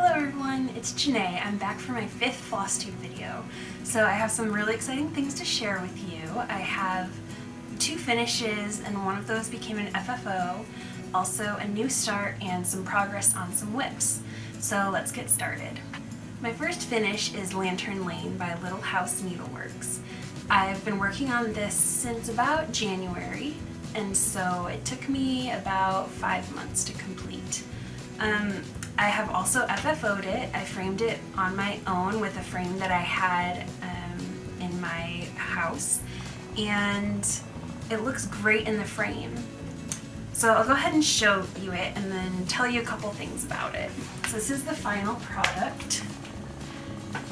Hello everyone, it's Janae. I'm back for my 5th flosstube video. So I have some really exciting things to share with you. I have 2 finishes and one of those became an FFO, also a new start and some progress on some whips. So let's get started. My first finish is Lantern Lane by Little House Needleworks. I've been working on this since about January, and so it took me about 5 months to complete. I have also FFO'd it. I framed it on my own with a frame that I had in my house, and it looks great in the frame. So I'll go ahead and show you it and then tell you a couple things about it. So this is the final product. Okay.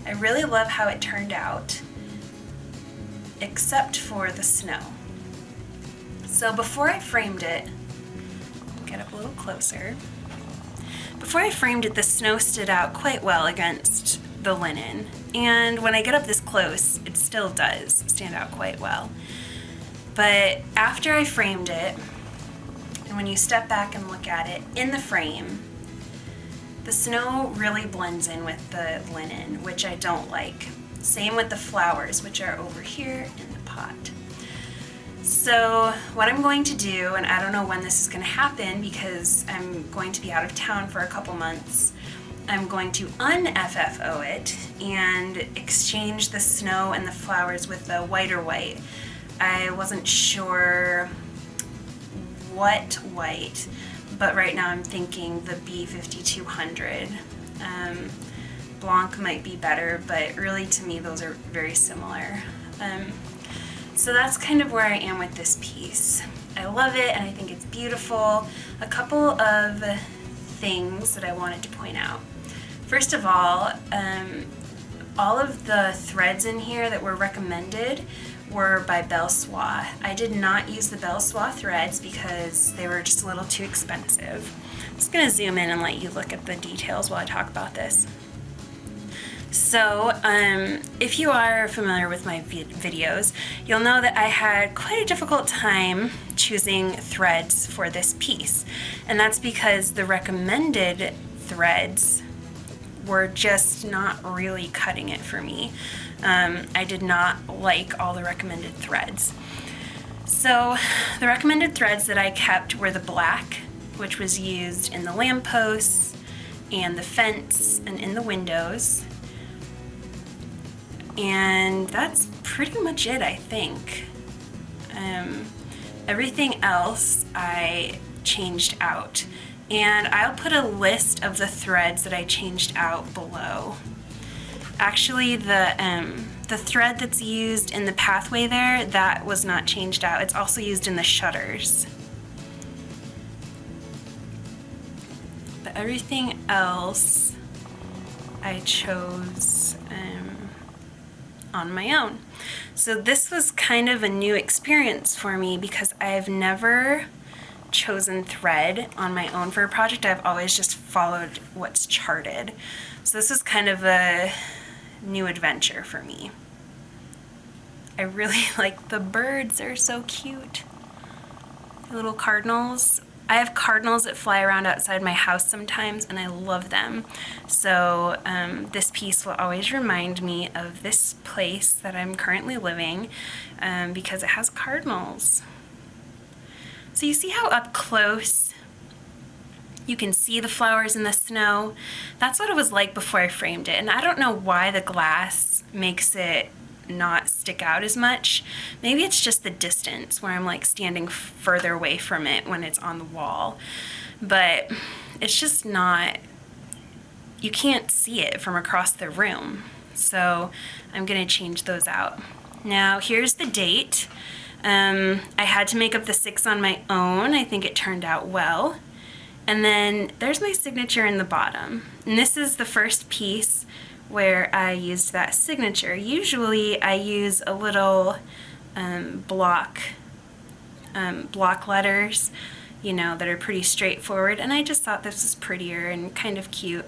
I really love how it turned out, except for the snow. So before I framed it, get up a little closer. Before I framed it, the snow stood out quite well against the linen. And when I get up this close, it still does stand out quite well. But after I framed it, and when you step back and look at it in the frame, the snow really blends in with the linen, which I don't like. Same with the flowers, which are over here in the pot. So what I'm going to do, and I don't know when this is going to happen because I'm going to be out of town for a couple months, I'm going to un-FFO it and exchange the snow and the flowers with the whiter white. I wasn't sure what white, but right now I'm thinking the B5200. Blanc might be better, but really to me those are very similar. So that's kind of where I am with this piece. I love it and I think it's beautiful. A couple of things that I wanted to point out. First of all of the threads in here that were recommended were by Belle Soie. I did not use the Belle Soie threads because they were just a little too expensive. I'm just going to zoom in and let you look at the details while I talk about this. So, if you are familiar with my videos, you'll know that I had quite a difficult time choosing threads for this piece. And that's because the recommended threads were just not really cutting it for me. I did not like all the recommended threads. So, the recommended threads that I kept were the black, which was used in the lampposts and the fence and in the windows. And that's pretty much it, I think. Everything else I changed out. And I'll put a list of the threads that I changed out below. Actually, the thread that's used in the pathway there, that was not changed out. It's also used in the shutters. But everything else I chose on my own. So this was kind of a new experience for me because I've never chosen thread on my own for a project. I've always just followed what's charted. So this is kind of a new adventure for me. I really like the birds. They're so cute. The little cardinals. I have cardinals that fly around outside my house sometimes, and I love them. So this piece will always remind me of this place that I'm currently living because it has cardinals. So you see how up close you can see the flowers in the snow? That's what it was like before I framed it. And I don't know why the glass makes it not stick out as much. Maybe it's just the distance where I'm like standing further away from it when it's on the wall. But it's just not, you can't see it from across the room. So I'm gonna change those out. Now here's the date. I had to make up the 6 on my own. I think it turned out well. And then there's my signature in the bottom. And this is the first piece where I used that signature. Usually I use a little block letters, you know, that are pretty straightforward, and I just thought this was prettier and kind of cute.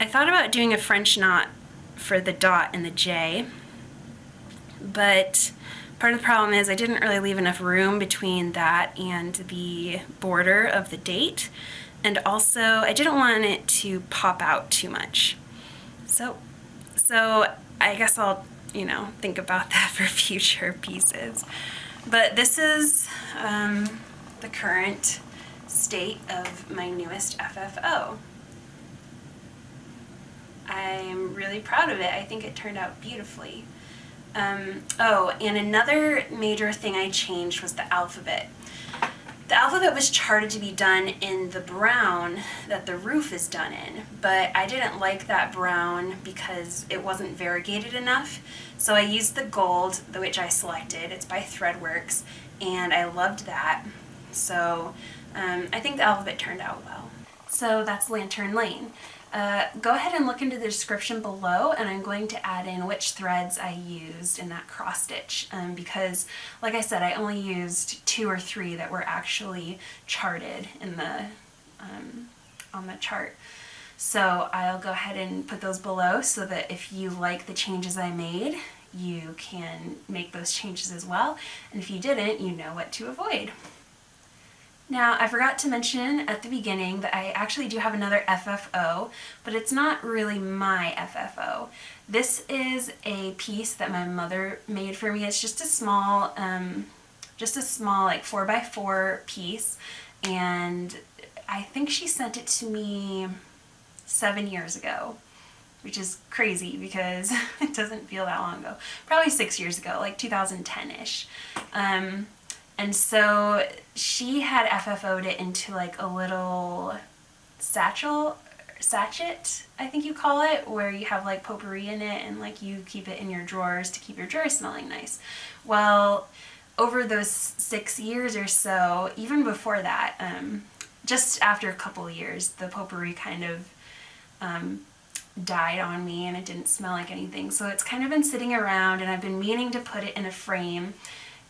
I thought about doing a French knot for the dot and the J, but part of the problem is I didn't really leave enough room between that and the border of the date, and also I didn't want it to pop out too much. So I guess I'll, think about that for future pieces. But this is the current state of my newest FFO. I'm really proud of it. I think it turned out beautifully. Oh, and another major thing I changed was the alphabet. The alphabet was charted to be done in the brown that the roof is done in, but I didn't like that brown because it wasn't variegated enough. So I used the gold, which I selected. It's by Threadworx, and I loved that. So I think the alphabet turned out well. So that's Lantern Lane. Go ahead and look into the description below, and I'm going to add in which threads I used in that cross stitch, because like I said, I only used 2 or 3 that were actually charted in the on the chart. So I'll go ahead and put those below so that if you like the changes I made, you can make those changes as well, and if you didn't, you know what to avoid. Now, I forgot to mention at the beginning that I actually do have another FFO, but it's not really my FFO. This is a piece that my mother made for me. It's just a small like 4x4 piece, and I think she sent it to me 7 years ago, which is crazy because it doesn't feel that long ago. Probably 6 years ago, like 2010-ish. And so she had FFO'd it into like a little sachet, I think you call it, where you have like potpourri in it and like you keep it in your drawers to keep your drawers smelling nice. Well, over those 6 years or so, even before that, just after a couple years, the potpourri kind of died on me and it didn't smell like anything. So it's kind of been sitting around, and I've been meaning to put it in a frame.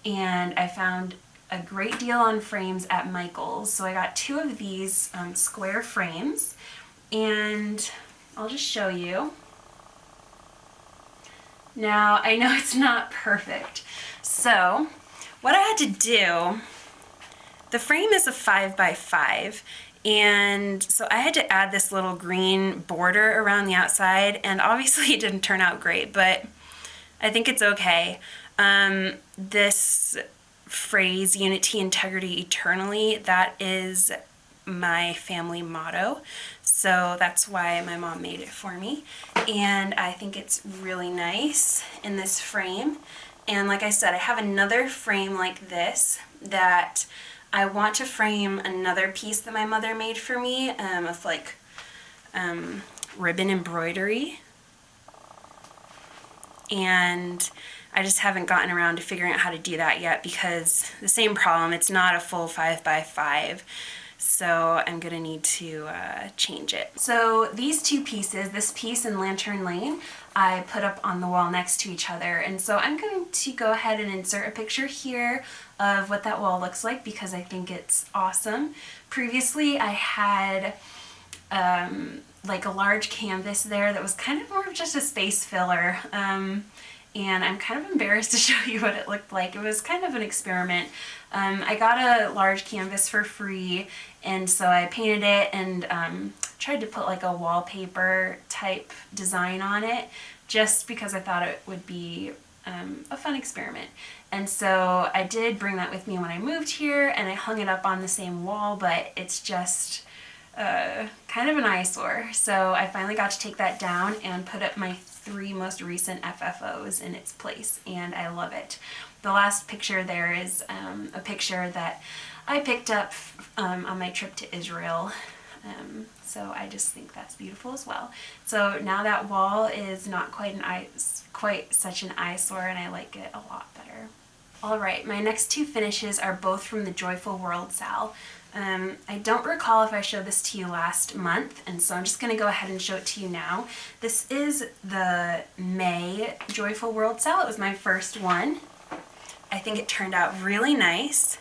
And I found a great deal on frames at Michael's. So I got 2 of these square frames, and I'll just show you. Now, I know it's not perfect. So what I had to do, the frame is a 5x5, and so I had to add this little green border around the outside, and obviously it didn't turn out great, but I think it's okay. This phrase, unity, integrity, eternally, that is my family motto. So that's why my mom made it for me. And I think it's really nice in this frame. And like I said, I have another frame like this that I want to frame another piece that my mother made for me of like ribbon embroidery. And I just haven't gotten around to figuring out how to do that yet because the same problem, it's not a full 5x5, so I'm gonna need to change it. So these 2 pieces, this piece and Lantern Lane, I put up on the wall next to each other, and so I'm going to go ahead and insert a picture here of what that wall looks like because I think it's awesome. Previously I had like a large canvas there that was kind of more of just a space filler. And I'm kind of embarrassed to show you what it looked like. It was kind of an experiment. I got a large canvas for free, and so I painted it and tried to put like a wallpaper type design on it just because I thought it would be a fun experiment. And so I did bring that with me when I moved here, and I hung it up on the same wall, but it's just kind of an eyesore. So I finally got to take that down and put up my 3 most recent FFOs in its place, and I love it. The last picture there is a picture that I picked up on my trip to Israel, so I just think that's beautiful as well. So now that wall is not quite such an eyesore, and I like it a lot better. Alright, my next 2 finishes are both from the Joyful World Sal. I don't recall if I showed this to you last month, and so I'm just going to go ahead and show it to you now. This is the May Joyful World Sal. It was my first one. I think it turned out really nice.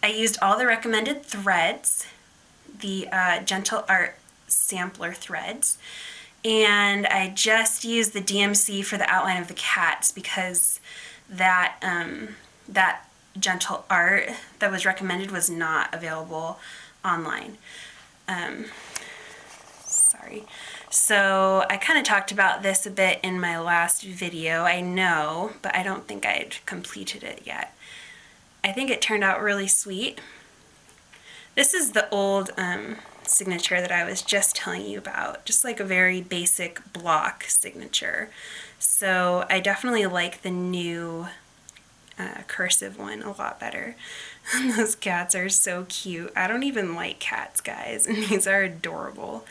I used all the recommended threads, the Gentle Art sampler threads, and I just used the DMC for the outline of the cats because that that gentle art that was recommended was not available online. Sorry. So I kind of talked about this a bit in my last video, I know, but I don't think I'd completed it yet. I think it turned out really sweet. This is the old signature that I was just telling you about, just like a very basic block signature. So I definitely like the new cursive one a lot better. Those cats are so cute. I don't even like cats, guys, and these are adorable.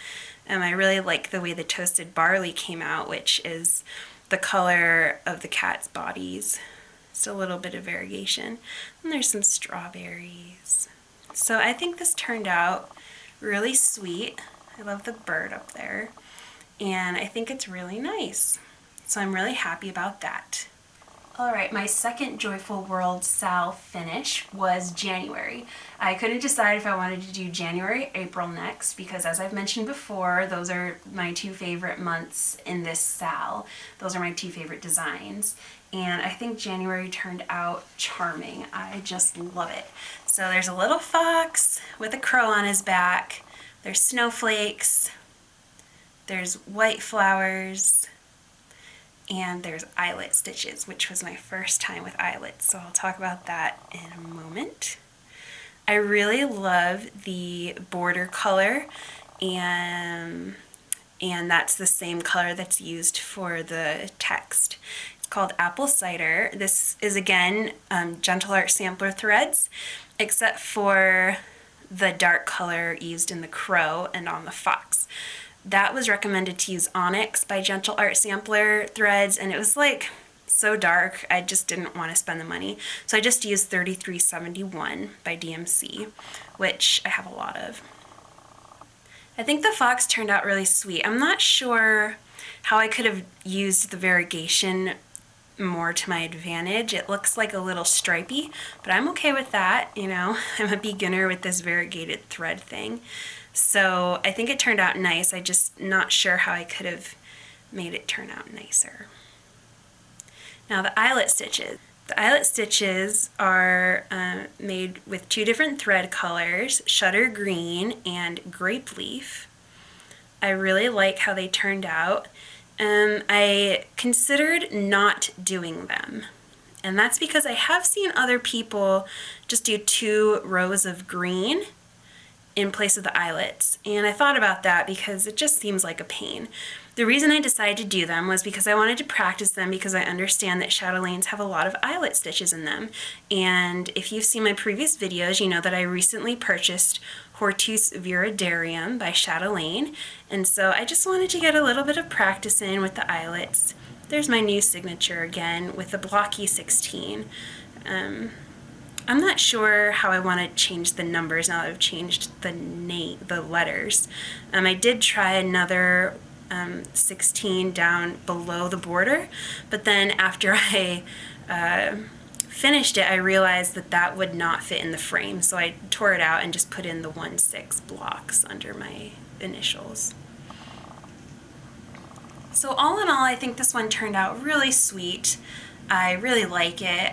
I really like the way the toasted barley came out, which is the color of the cat's bodies. Just a little bit of variegation. And there's some strawberries. So I think this turned out really sweet. I love the bird up there. And I think it's really nice. So I'm really happy about that. Alright, my second Joyful World Sal finish was January. I couldn't decide if I wanted to do January or April next because, as I've mentioned before, those are my two favorite months in this Sal. Those are my two favorite designs. And I think January turned out charming. I just love it. So there's a little fox with a crow on his back. There's snowflakes. There's white flowers. And there's eyelet stitches, which was my first time with eyelets, so I'll talk about that in a moment. I really love the border color, and that's the same color that's used for the text. It's called Apple Cider. This is, again, Gentle Art Sampler threads, except for the dark color used in the crow and on the fox. That was recommended to use Onyx by Gentle Art Sampler threads, and it was like so dark I just didn't want to spend the money. So I just used 3371 by DMC, which I have a lot of. I think the fox turned out really sweet. I'm not sure how I could have used the variegation more to my advantage. It looks like a little stripey, but I'm okay with that, you know. I'm a beginner with this variegated thread thing. So I think it turned out nice. I'm just not sure how I could have made it turn out nicer. Now the eyelet stitches. The eyelet stitches are made with two different thread colors, Shutter Green and Grape Leaf. I really like how they turned out. I considered not doing them. And that's because I have seen other people just do 2 rows of green in place of the eyelets, and I thought about that because it just seems like a pain. The reason I decided to do them was because I wanted to practice them because I understand that chatelaines have a lot of eyelet stitches in them, and if you've seen my previous videos, you know that I recently purchased Hortus Viridarium by Chatelaine, and so I just wanted to get a little bit of practice in with the eyelets. There's my new signature again with the blocky 16. I'm not sure how I want to change the numbers now that I've changed the letters. I did try another 16 down below the border, but then after I finished it, I realized that that would not fit in the frame, so I tore it out and just put in the 1/6 blocks under my initials. So all in all, I think this one turned out really sweet. I really like it.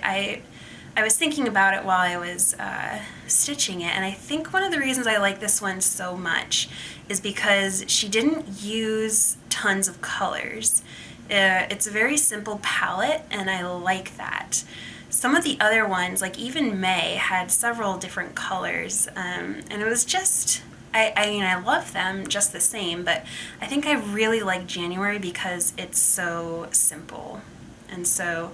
I was thinking about it while I was stitching it, and I think one of the reasons I like this one so much is because she didn't use tons of colors. It's a very simple palette, and I like that. Some of the other ones, like even May, had several different colors, and it was just, I mean, I love them just the same, but I think I really like January because it's so simple. And so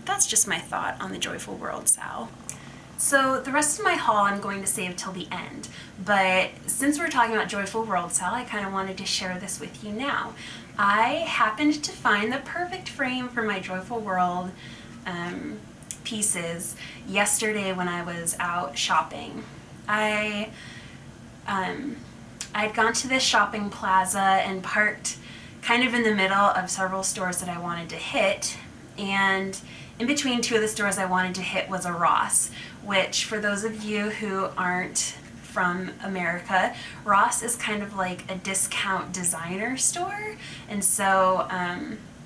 that's just my thought on the Joyful World Sal. So the rest of my haul I'm going to save till the end, but since we're talking about Joyful World Sal, I kind of wanted to share this with you now. I happened to find the perfect frame for my Joyful World pieces yesterday when I was out shopping. I'd gone to this shopping plaza and parked kind of in the middle of several stores that I wanted to hit, and in between two of the stores I wanted to hit was a Ross, which for those of you who aren't from America. Ross is kind of like a discount designer store, and so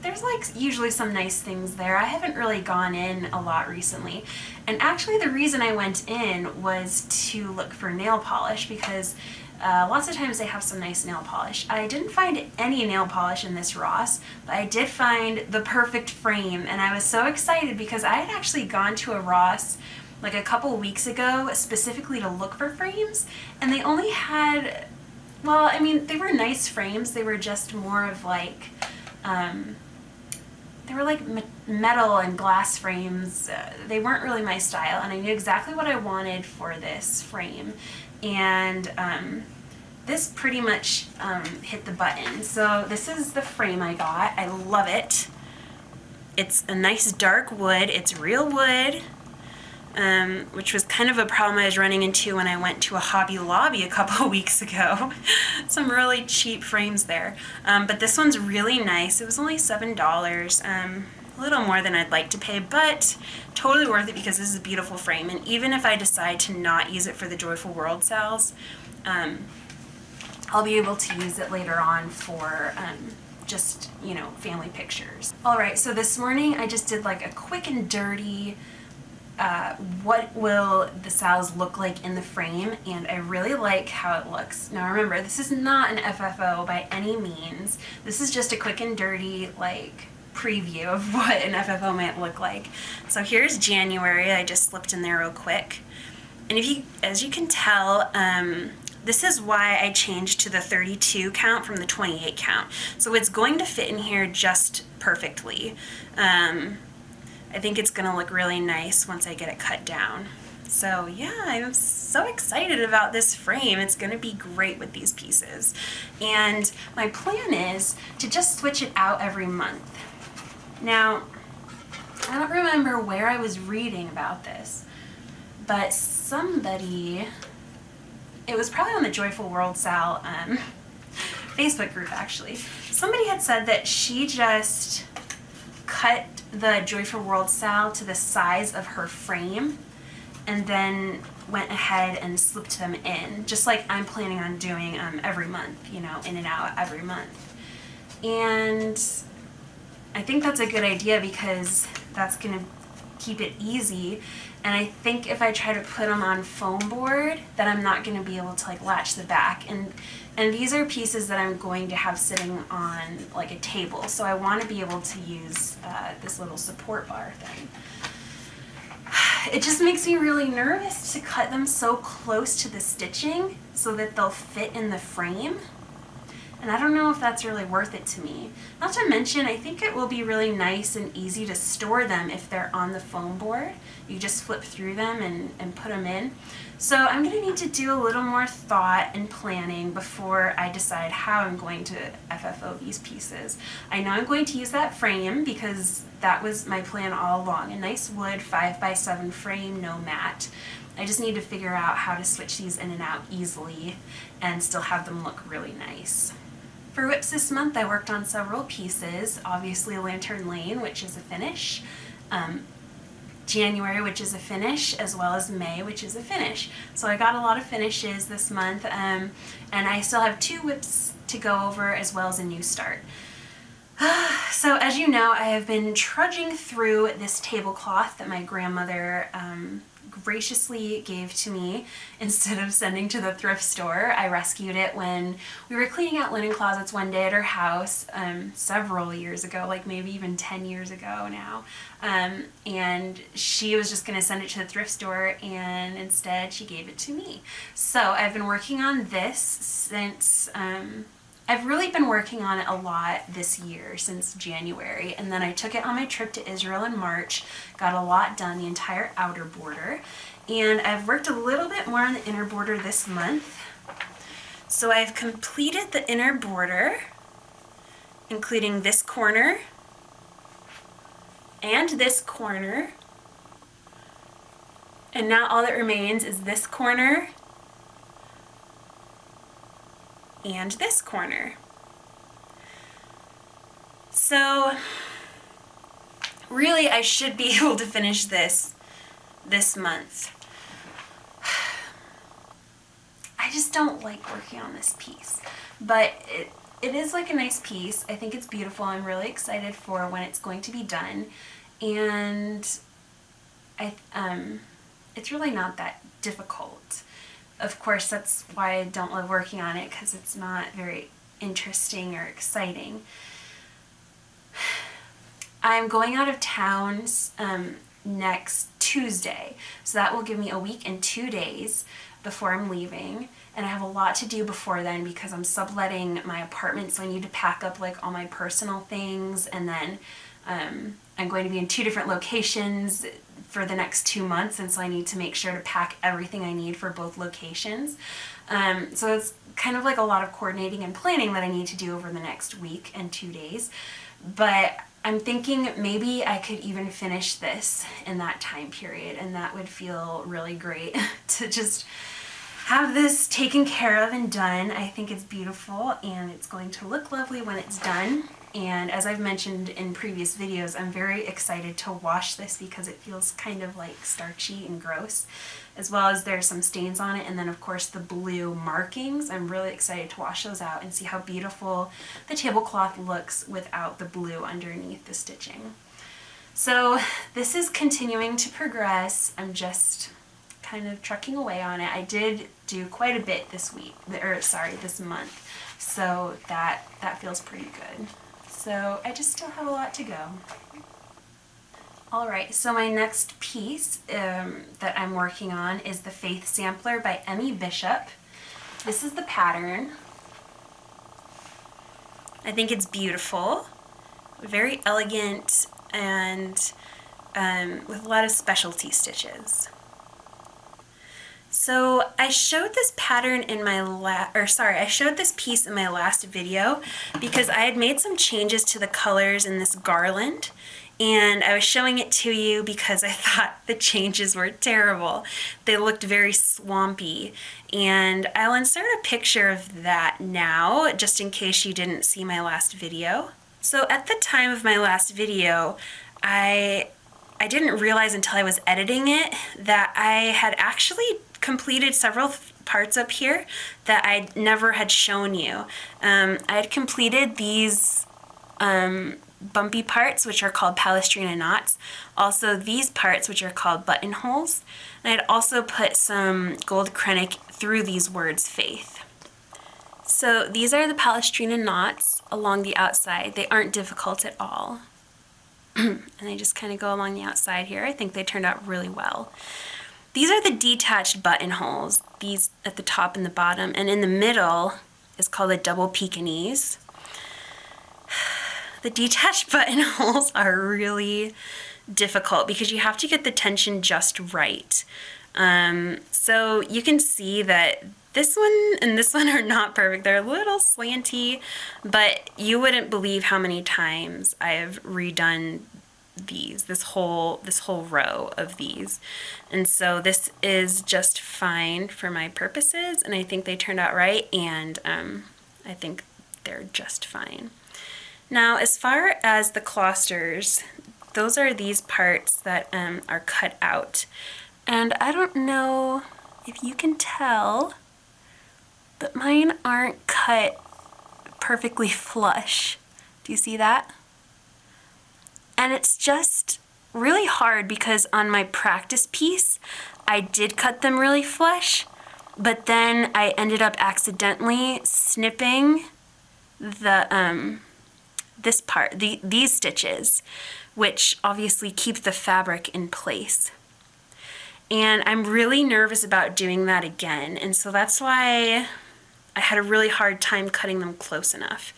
there's like usually some nice things there. I haven't really gone in a lot recently, and actually the reason I went in was to look for nail polish, because lots of times they have some nice nail polish. I didn't find any nail polish in this Ross, but I did find the perfect frame, and I was so excited because I had actually gone to a Ross like a couple weeks ago specifically to look for frames, and they only had, well, I mean, they were nice frames. They were just more of like, they were like metal and glass frames. They weren't really my style, and I knew exactly what I wanted for this frame. And this pretty much hit the button. So this is the frame I got. I love it. It's a nice dark wood. It's real wood, which was kind of a problem I was running into when I went to a Hobby Lobby a couple of weeks ago. Some really cheap frames there. But this one's really nice. It was only $7. A little more than I'd like to pay, but totally worth it because this is a beautiful frame. And even if I decide to not use it for the Joyful World sales, I'll be able to use it later on for just, you know, family pictures. All right, so this morning I just did like a quick and dirty what will the sales look like in the frame, and I really like how it looks. Now remember, this is not an FFO by any means. This is just a quick and dirty like preview of what an FFO might look like. So here's January. I just slipped in there real quick, and if you, as you can tell, this is why I changed to the 32 count from the 28 count. So it's going to fit in here just perfectly. I think it's gonna look really nice once I get it cut down. So yeah, I'm so excited about this frame. It's gonna be great with these pieces. And my plan is to just switch it out every month. Now, I don't remember where I was reading about this, but somebody, it was probably on the Joyful World Sal Facebook group actually. Somebody had said that she just cut the Joyful World Sal to the size of her frame and then went ahead and slipped them in, just like I'm planning on doing every month, you know, in and out every month. And I think that's a good idea because that's going to keep it easy. And I think if I try to put them on foam board, that I'm not going to be able to like latch the back. And these are pieces that I'm going to have sitting on like a table, so I want to be able to use this little support bar thing. It just makes me really nervous to cut them so close to the stitching so that they'll fit in the frame. And I don't know if that's really worth it to me. Not to mention, I think it will be really nice and easy to store them if they're on the foam board. You just flip through them and put them in. So I'm going to need to do a little more thought and planning before I decide how I'm going to FFO these pieces. I know I'm going to use that frame because that was my plan all along. A nice wood 5x7 frame, no mat. I just need to figure out how to switch these in and out easily and still have them look really nice. For whips this month, I worked on several pieces. Obviously Lantern Lane, which is a finish. January, which is a finish, as well as May, which is a finish. So I got a lot of finishes this month, and I still have 2 whips to go over, as well as a new start. So as you know, I have been trudging through this tablecloth that my grandmother graciously gave to me instead of sending to the thrift store. I rescued it when we were cleaning out linen closets one day at her house several years ago, like maybe even 10 years ago now. And she was just going to send it to the thrift store, and instead she gave it to me. So I've been working on this since I've really been working on it a lot this year, since January, and then I took it on my trip to Israel in March, got a lot done, the entire outer border, and I've worked a little bit more on the inner border this month. So I've completed the inner border, including this corner and this corner, and now all that remains is this corner and this corner. So really I should be able to finish this month. just don't like working on this piece. But it is like a nice piece. I think it's beautiful. I'm really excited for when it's going to be done. And it's really not that difficult. Of course, that's why I don't love working on it, because it's not very interesting or exciting. I'm going out of town next Tuesday, so that will give me a week and 2 days before I'm leaving, and I have a lot to do before then because I'm subletting my apartment, so I need to pack up like all my personal things, and then I'm going to be in 2 different locations for the next 2 months, and so I need to make sure to pack everything I need for both locations. So it's kind of like a lot of coordinating and planning that I need to do over the next week and 2 days, but I'm thinking maybe I could even finish this in that time period, and that would feel really great to just have this taken care of and done. I think it's beautiful, and it's going to look lovely when it's done. And as I've mentioned in previous videos, I'm very excited to wash this because it feels kind of like starchy and gross, as well as there's some stains on it, and then of course the blue markings. I'm really excited to wash those out and see how beautiful the tablecloth looks without the blue underneath the stitching. So this is continuing to progress. I'm just kind of trucking away on it. I did do quite a bit this month, so that feels pretty good. So I just still have a lot to go. Alright, so my next piece that I'm working on is the Faith Sampler by Emmy Bishop. This is the pattern. I think it's beautiful, very elegant, and with a lot of specialty stitches. So I showed this pattern in my I showed this piece in my last video because I had made some changes to the colors in this garland, and I was showing it to you because I thought the changes were terrible. They looked very swampy, and I'll insert a picture of that now just in case you didn't see my last video. So at the time of my last video, I didn't realize until I was editing it that I had actually completed several parts up here that I never had shown you. I had completed these bumpy parts, which are called palestrina knots, also these parts, which are called buttonholes, and I'd also put some gold krennic through these words faith. So these are the palestrina knots along the outside. They aren't difficult at all. And they just kind of go along the outside here. I think they turned out really well. These are the detached buttonholes, these at the top and the bottom, and in the middle is called a double Pekingese. The detached buttonholes are really difficult because you have to get the tension just right. So you can see that this one and this one are not perfect. They're a little slanty, but you wouldn't believe how many times I have redone this whole row of these. And so this is just fine for my purposes, and I think they turned out right, and I think they're just fine. Now, as far as the clusters, those are these parts that are cut out. And I don't know if you can tell, but mine aren't cut perfectly flush. Do you see that? And it's just really hard because on my practice piece, I did cut them really flush, but then I ended up accidentally snipping the this part, these stitches, which obviously keep the fabric in place. And I'm really nervous about doing that again, and so that's why I had a really hard time cutting them close enough.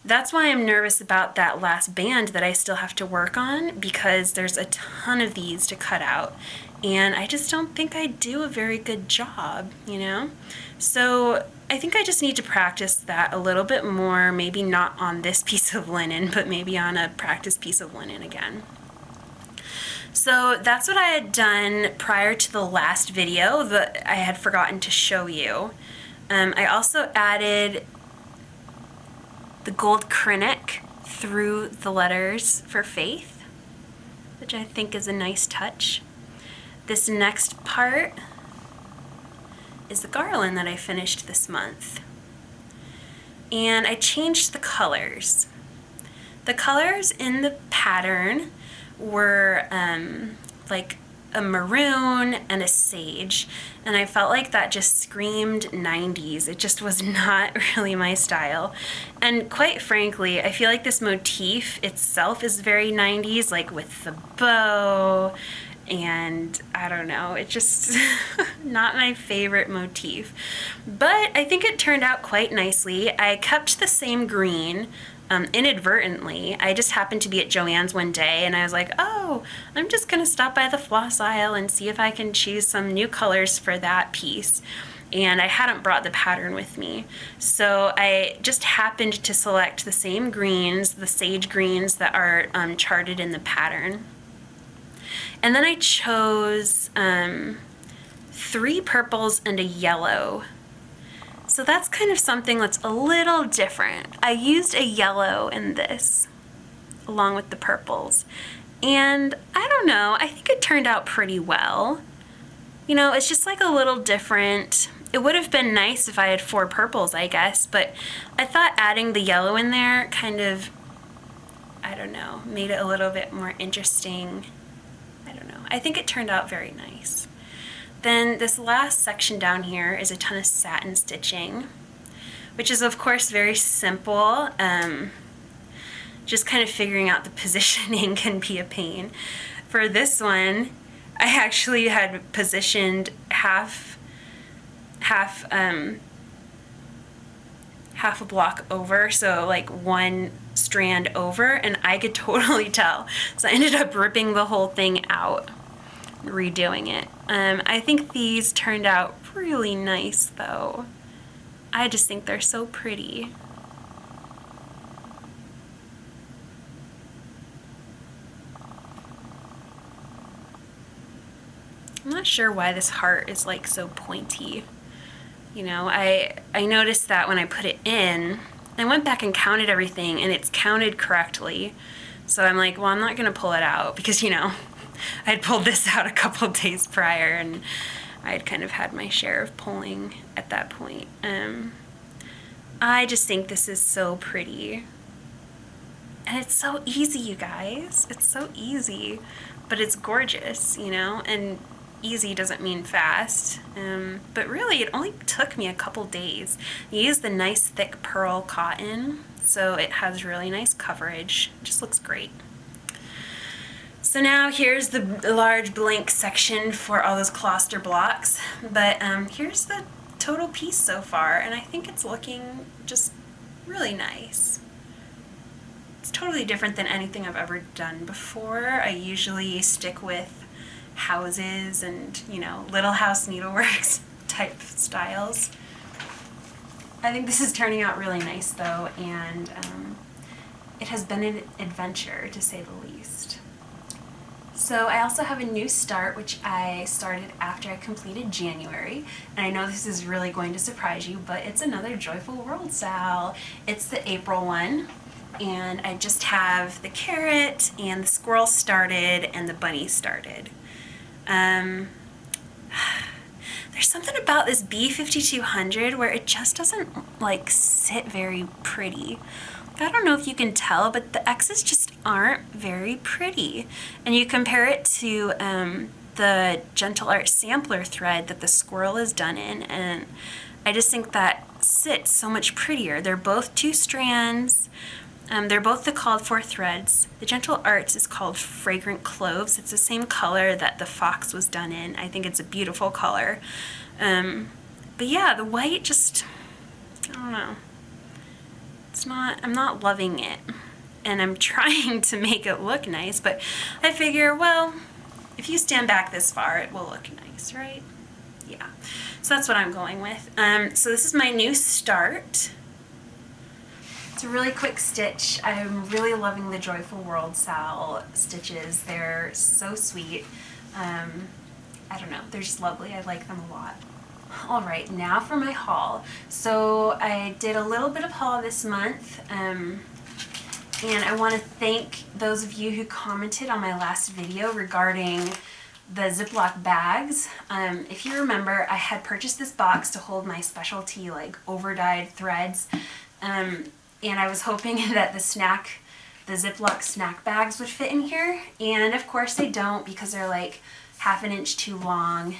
That's why I'm nervous about that last band that I still have to work on, because there's a ton of these to cut out, and I just don't think I do a very good job, you know? So I think I just need to practice that a little bit more, maybe not on this piece of linen, but maybe on a practice piece of linen again. So that's what I had done prior to the last video that I had forgotten to show you. I also added the gold krennic through the letters for faith, which I think is a nice touch. This next part is the garland that I finished this month. And I changed the colors. The colors in the pattern were like a maroon and a sage, and I felt like that just screamed 90s. It just was not really my style. And quite frankly, I feel like this motif itself is very 90s, like with the bow, and I don't know, it just not my favorite motif. But I think it turned out quite nicely. I kept the same green inadvertently. I just happened to be at Joann's one day and I was like, oh, I'm just gonna stop by the floss aisle and see if I can choose some new colors for that piece. And I hadn't brought the pattern with me. So I just happened to select the same greens, the sage greens that are charted in the pattern. And then I chose 3 purples and a yellow. So that's kind of something that's a little different. I used a yellow in this, along with the purples. And I don't know, I think it turned out pretty well. You know, it's just like a little different. It would have been nice if I had 4 purples, I guess, but I thought adding the yellow in there kind of, I don't know, made it a little bit more interesting. I don't know. I think it turned out very nice. Then this last section down here is a ton of satin stitching, which is of course very simple. Just kind of figuring out the positioning can be a pain. For this one, I actually had positioned half a block over, so like 1 strand over, and I could totally tell. So I ended up ripping the whole thing out, redoing it. I think these turned out really nice though. I just think they're so pretty. I'm not sure why this heart is like so pointy. You know, I noticed that when I put it in, I went back and counted everything and it's counted correctly. So I'm like, well, I'm not gonna pull it out because, you know, I had pulled this out a couple days prior and I had kind of had my share of pulling at that point. I just think this is so pretty. And it's so easy, you guys. It's so easy, but it's gorgeous, you know, and easy doesn't mean fast. But really, it only took me a couple days. I used the nice thick pearl cotton, so it has really nice coverage. It just looks great. So now here's the large blank section for all those cluster blocks, but here's the total piece so far, and I think it's looking just really nice. It's totally different than anything I've ever done before. I usually stick with houses and, you know, Little House Needleworks type styles. I think this is turning out really nice though, and it has been an adventure to say the least. So I also have a new start, which I started after I completed January, and I know this is really going to surprise you, but it's another Joyful World Sal. It's the April one, and I just have the carrot and the squirrel started and the bunny started. There's something about this B5200 where it just doesn't like sit very pretty. I don't know if you can tell, but the X's just aren't very pretty. And you compare it to the Gentle Art sampler thread that the squirrel is done in, and I just think that sits so much prettier. They're both 2 strands. They're both the called for threads. The Gentle Arts is called Fragrant Cloves. It's the same color that the fox was done in. I think it's a beautiful color. But yeah, the white just, I don't know. I'm not loving it, and I'm trying to make it look nice, but I figure, well, if you stand back this far, it will look nice, right? Yeah, so that's what I'm going with. So this is my new start. It's a really quick stitch. I'm really loving the Joyful World Sal stitches. They're so sweet. I don't know, they're just lovely. I like them a lot. All right, now for my haul. So I did a little bit of haul this month, and I want to thank those of you who commented on my last video regarding the Ziploc bags. If you remember, I had purchased this box to hold my specialty like over-dyed threads, and I was hoping that the Ziploc snack bags would fit in here, and of course they don't because they're like half an inch too long.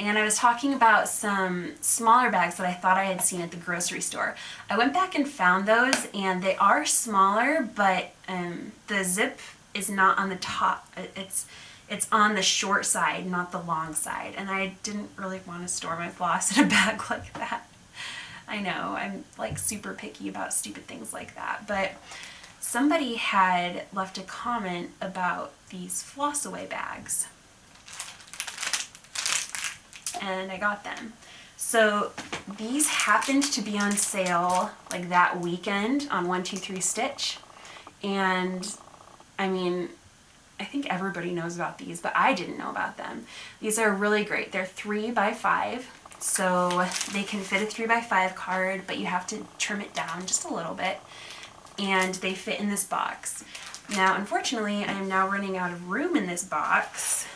And I was talking about some smaller bags that I thought I had seen at the grocery store. I went back and found those, and they are smaller, but the zip is not on the top. It's on the short side, not the long side. And I didn't really want to store my floss in a bag like that. I know, I'm like super picky about stupid things like that. But somebody had left a comment about these floss away bags, and I got them. So these happened to be on sale like that weekend on 123 Stitch, and I mean, I think everybody knows about these, but I didn't know about them. These are really great. They're 3x5, so they can fit a 3x5 card, but you have to trim it down just a little bit, and they fit in this box. Now, unfortunately, I am now running out of room in this box.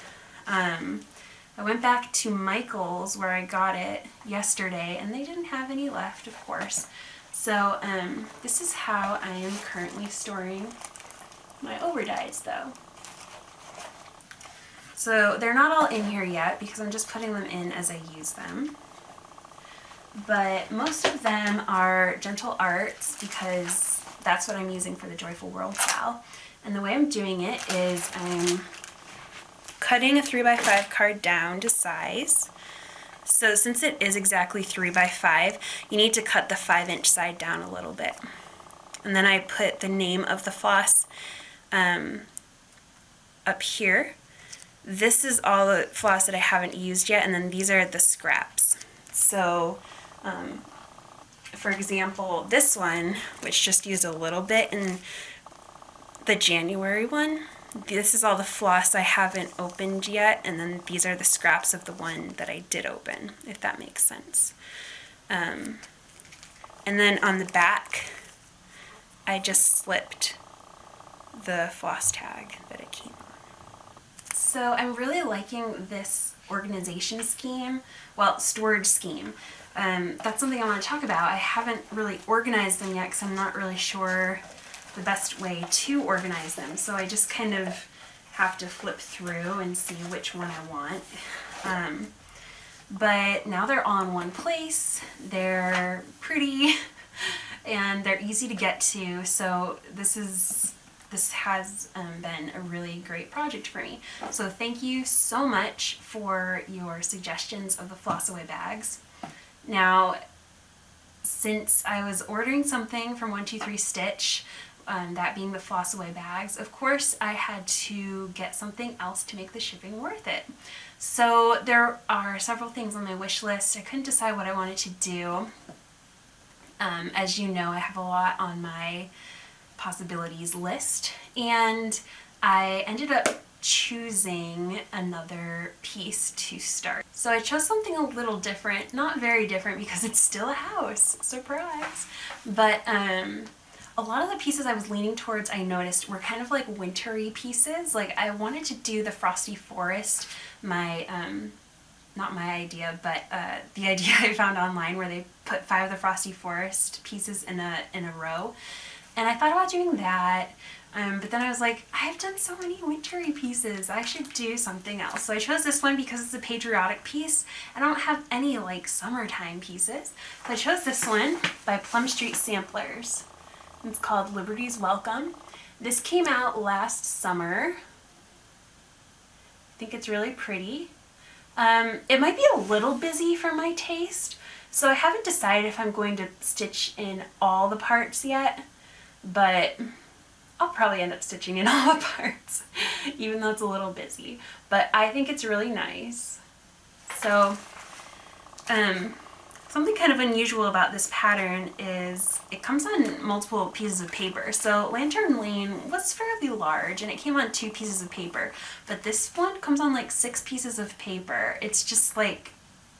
I went back to Michael's where I got it yesterday, and they didn't have any left, of course. So this is how I am currently storing my overdyes, though. So they're not all in here yet because I'm just putting them in as I use them. But most of them are Gentle Arts because that's what I'm using for the Joyful World Sal. And the way I'm doing it is I'm cutting a 3x5 card down to size. So since it is exactly 3x5, you need to cut the 5-inch side down a little bit. And then I put the name of the floss up here. This is all the floss that I haven't used yet, and then these are the scraps. So, for example, this one, which just used a little bit in the January one, this is all the floss I haven't opened yet, and then these are the scraps of the one that I did open, if that makes sense. And then on the back, I just slipped the floss tag that it came on. So I'm really liking this organization scheme, well, storage scheme. That's something I want to talk about. I haven't really organized them yet because I'm not really sure the best way to organize them. So I just kind of have to flip through and see which one I want. But now they're all in one place. They're pretty and they're easy to get to. So this has been a really great project for me. So thank you so much for your suggestions of the floss away bags. Now, since I was ordering something from 123 Stitch, that being the floss away bags, of course I had to get something else to make the shipping worth it. So there are several things on my wish list. I couldn't decide what I wanted to do. As you know, I have a lot on my possibilities list, and I ended up choosing another piece to start. So I chose something a little different, not very different because it's still a house, surprise, but a lot of the pieces I was leaning towards, I noticed, were kind of like wintry pieces. Like I wanted to do the Frosty Forest, not my idea, but the idea I found online where they put 5 of the Frosty Forest pieces in a row. And I thought about doing that, but then I was like, I've done so many wintry pieces, I should do something else. So I chose this one because it's a patriotic piece. I don't have any like summertime pieces. So I chose this one by Plum Street Samplers. It's called Liberty's Welcome. This came out last summer. I think it's really pretty. It might be a little busy for my taste, so I haven't decided if I'm going to stitch in all the parts yet. But I'll probably end up stitching in all the parts, even though it's a little busy. But I think it's really nice. So, something kind of unusual about this pattern is it comes on multiple pieces of paper. So Lantern Lane was fairly large and it came on 2 pieces of paper, but this one comes on like 6 pieces of paper. It's just like,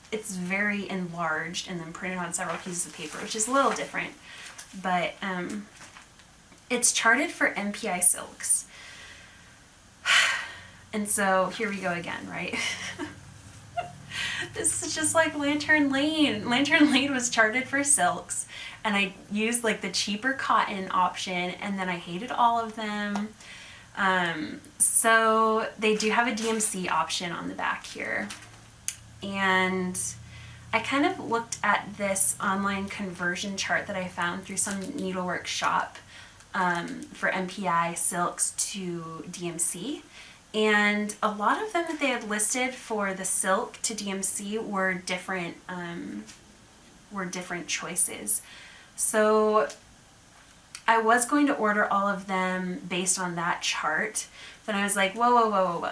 it's very enlarged and then printed on several pieces of paper, which is a little different. But, it's charted for MPI silks. And so here we go again, right? This is just like Lantern Lane. Lantern Lane was charted for silks, and I used like the cheaper cotton option, and then I hated all of them. So they do have a DMC option on the back here. And I kind of looked at this online conversion chart that I found through some needlework shop for MPI silks to DMC. And a lot of them that they had listed for the silk to DMC were different choices. So I was going to order all of them based on that chart. Then I was like, whoa.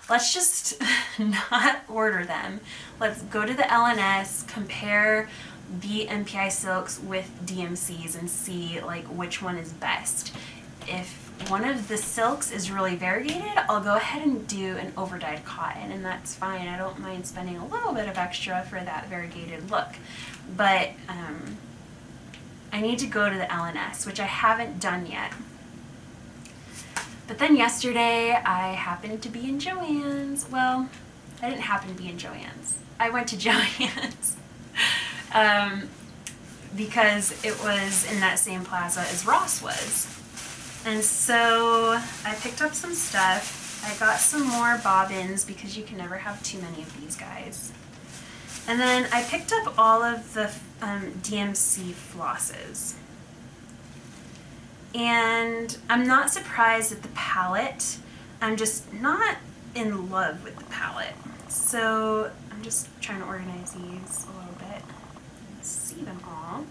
Let's just not order them. Let's go to the LNS, compare the MPI silks with DMCs and see like which one is best. If one of the silks is really variegated, I'll go ahead and do an overdyed cotton, and that's fine. I don't mind spending a little bit of extra for that variegated look. But I need to go to the LNS, which I haven't done yet. But then yesterday, I happened to be in Joann's. Well, I didn't happen to be in Joann's. I went to Joann's because it was in that same plaza as Ross was. And so I picked up some stuff. I got some more bobbins because you can never have too many of these guys. And then I picked up all of the DMC flosses. And I'm not surprised at the palette. I'm just not in love with the palette. So I'm just trying to organize these a little bit and see them all.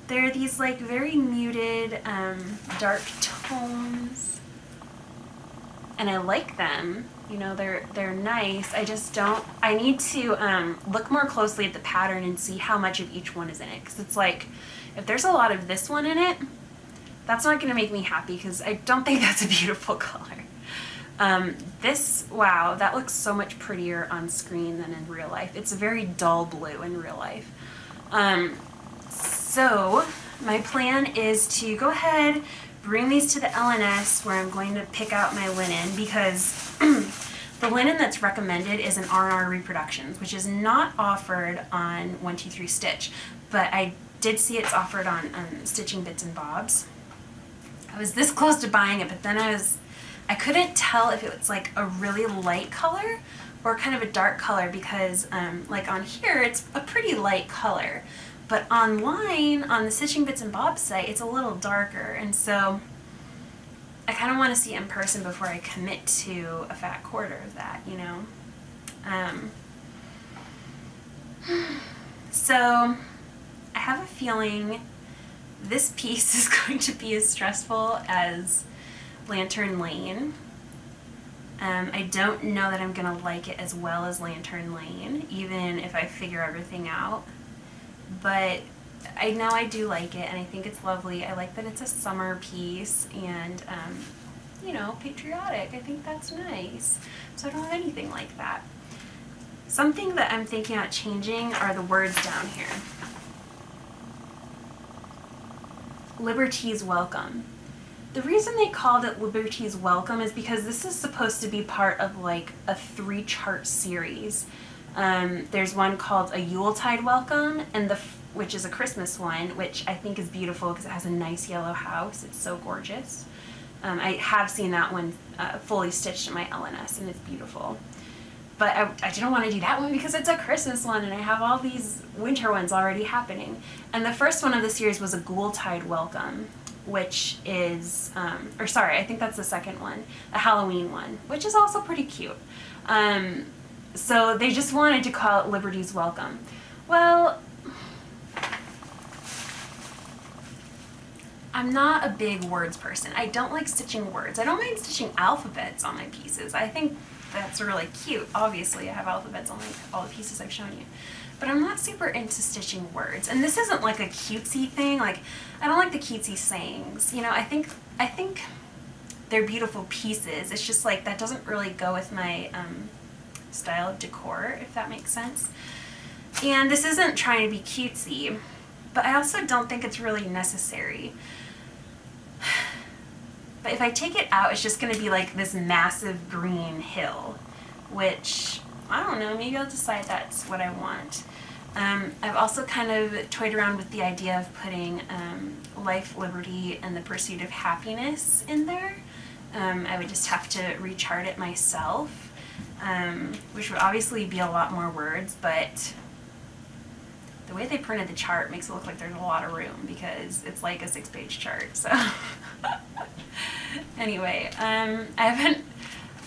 They're these like very muted dark tones, and I like them. You know, they're nice. I just don't. I need to look more closely at the pattern and see how much of each one is in it. Because it's like, if there's a lot of this one in it, that's not going to make me happy because I don't think that's a beautiful color. Wow, that looks so much prettier on screen than in real life. It's a very dull blue in real life. So my plan is to go ahead, bring these to the LNS where I'm going to pick out my linen, because the linen that's recommended is an R&R Reproductions, which is not offered on 123 Stitch, but I did see it's offered on Stitching Bits and Bobs. I was this close to buying it, but then I couldn't tell if it was like a really light color or kind of a dark color, because like on here it's a pretty light color. But online, on the Stitching Bits and Bobs site, it's a little darker, and so I kind of want to see it in person before I commit to a fat quarter of that, you know? So I have a feeling this piece is going to be as stressful as Lantern Lane. I don't know that I'm going to like it as well as Lantern Lane, even if I figure everything out. But I know I do like it, and I think it's lovely. I like that it's a summer piece and, you know, patriotic. I think that's nice. So I don't have anything like that. Something that I'm thinking about changing are the words down here. Liberty's Welcome. The reason they called it Liberty's Welcome is because this is supposed to be part of like a 3-chart series. There's one called A Yuletide Welcome, and which is a Christmas one, which I think is beautiful because it has a nice yellow house. It's so gorgeous. I have seen that one fully stitched in my LNS, and it's beautiful. But I didn't want to do that one because it's a Christmas one, and I have all these winter ones already happening. And the first one of the series was A Ghoultide Welcome, which is, I think that's the second one, a Halloween one, which is also pretty cute. So they just wanted to call it Liberty's Welcome. Well, I'm not a big words person. I don't like stitching words. I don't mind stitching alphabets on my pieces. I think that's really cute. Obviously, I have alphabets on like all the pieces I've shown you. But I'm not super into stitching words. And this isn't like a cutesy thing. Like, I don't like the cutesy sayings. You know, I think they're beautiful pieces. It's just like that doesn't really go with my style of decor, if that makes sense. And this isn't trying to be cutesy, but I also don't think it's really necessary. But if I take it out, it's just gonna be like this massive green hill, which, I don't know, maybe I'll decide that's what I want. I've also kind of toyed around with the idea of putting life, liberty, and the pursuit of happiness in there. I would just have to rechart it myself, which would obviously be a lot more words, but the way they printed the chart makes it look like there's a lot of room because it's like a 6-page chart, so. Anyway,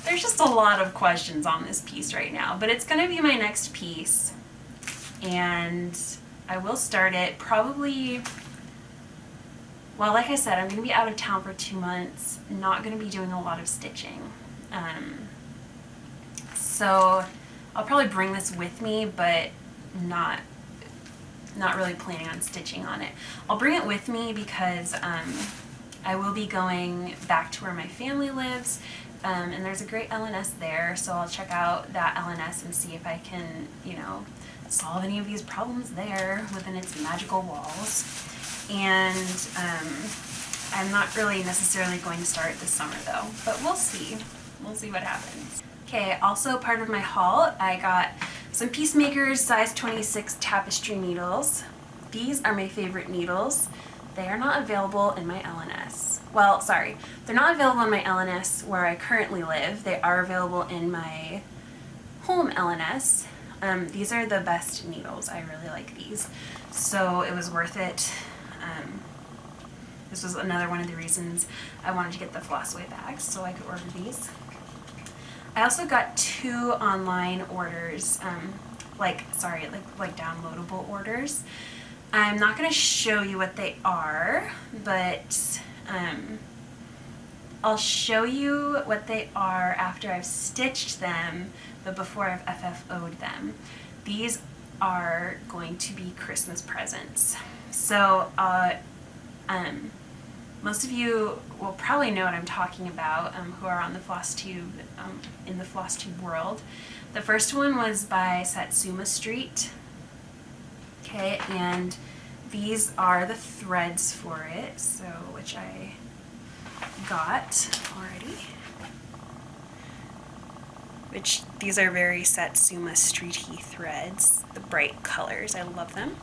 there's just a lot of questions on this piece right now, but it's gonna be my next piece. And I will start it probably, well, like I said, I'm going to be out of town for 2 months, not going to be doing a lot of stitching. So I'll probably bring this with me, but not really planning on stitching on it. I'll bring it with me because I will be going back to where my family lives, and there's a great LNS there, so I'll check out that LNS and see if I can, you know, solve any of these problems there within its magical walls. And I'm not really necessarily going to start this summer though, but we'll see. We'll see what happens. Okay, also part of my haul, I got some Peacemakers size 26 tapestry needles. These are my favorite needles. They are not available in my LNS. Well, sorry, they're not available in my LNS where I currently live. They are available in my home LNS. These are the best needles. I really like these. So it was worth it. This was another one of the reasons I wanted to get the Flossway bags so I could order these. I also got 2 online orders, like downloadable orders. I'm not going to show you what they are, but I'll show you what they are after I've stitched them, but before I've FFO'd them. These are going to be Christmas presents. So most of you will probably know what I'm talking about, who are on the flosstube, in the flosstube world. The first one was by Satsuma Street. Okay, and these are the threads for it, so which I got already. Which these are very Satsuma Street-y threads, the bright colors. I love them.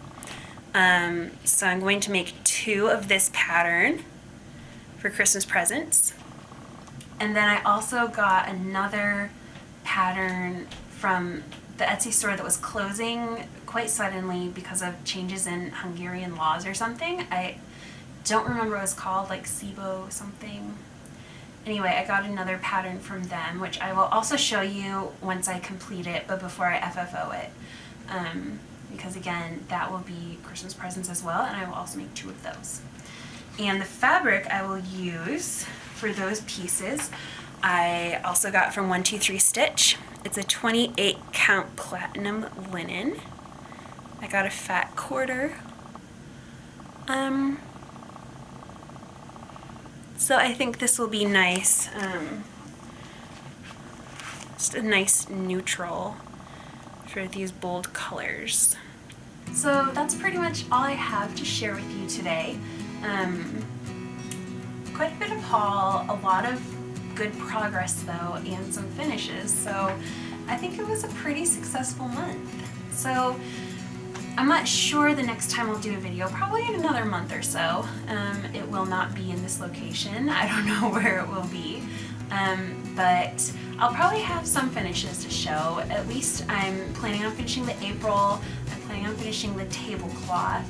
So I'm going to make 2 of this pattern for Christmas presents. And then I also got another pattern from the Etsy store that was closing quite suddenly because of changes in Hungarian laws or something. I don't remember what it was called, like SIBO something. Anyway, I got another pattern from them, which I will also show you once I complete it, but before I FFO it. Because again, that will be Christmas presents as well, and I will also make 2 of those. And the fabric I will use for those pieces, I also got from 123 Stitch. It's a 28 count platinum linen. I got a fat quarter. So I think this will be nice. Just a nice neutral for these bold colors. So that's pretty much all I have to share with you today. Quite a bit of haul, a lot of good progress though, and some finishes, so I think it was a pretty successful month. So I'm not sure the next time I'll do a video, probably in another month or so. It will not be in this location. I don't know where it will be, but I'll probably have some finishes to show. At least I'm planning on finishing the April, I'm planning on finishing the tablecloth.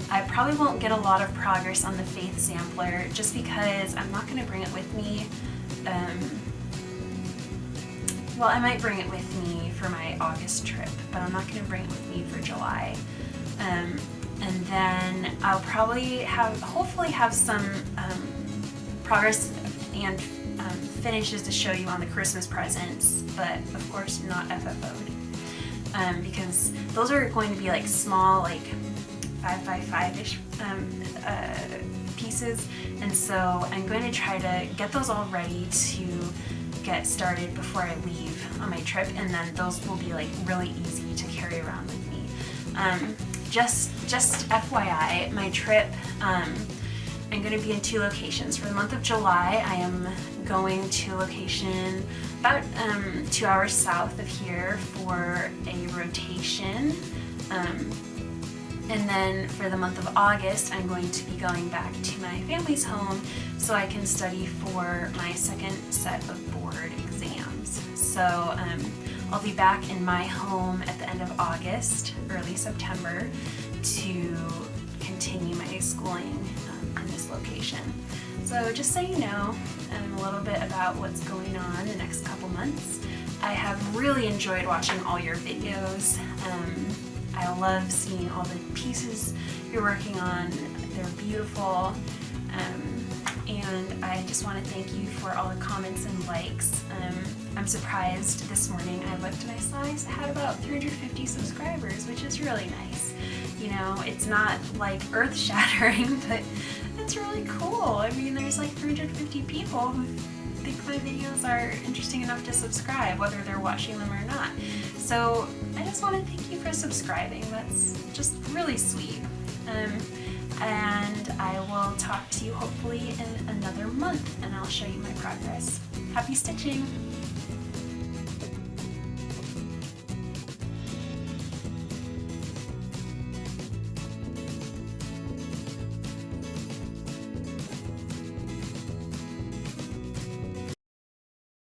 I probably won't get a lot of progress on the Faith sampler just because I'm not going to bring it with me. Well, I might bring it with me for my August trip, but I'm not going to bring it with me for July. And then I'll probably hopefully have some progress and finishes to show you on the Christmas presents, but of course not FFO'd. Because those are going to be like small, like 5x5-ish pieces, and so I'm going to try to get those all ready to get started before I leave on my trip, and then those will be like really easy to carry around with me. Just FYI, my trip I'm going to be in 2 locations. For the month of July, I am going to a location about 2 hours south of here for a rotation. And then for the month of August, I'm going to be going back to my family's home so I can study for my second set of board exams. So I'll be back in my home at the end of August, early September, to continue my schooling in this location. So just so you know a little bit about what's going on the next couple months. I have really enjoyed watching all your videos. I love seeing all the pieces you're working on. They're beautiful. And I just want to thank you for all the comments and likes. I'm surprised this morning I looked and I saw I had about 350 subscribers, which is really nice. You know, it's not like earth-shattering, but it's really cool. I mean, there's like 350 people who think my videos are interesting enough to subscribe, whether they're watching them or not. So I just want to thank you for subscribing. That's just really sweet. And I will talk to you hopefully in another month, and I'll show you my progress. Happy stitching!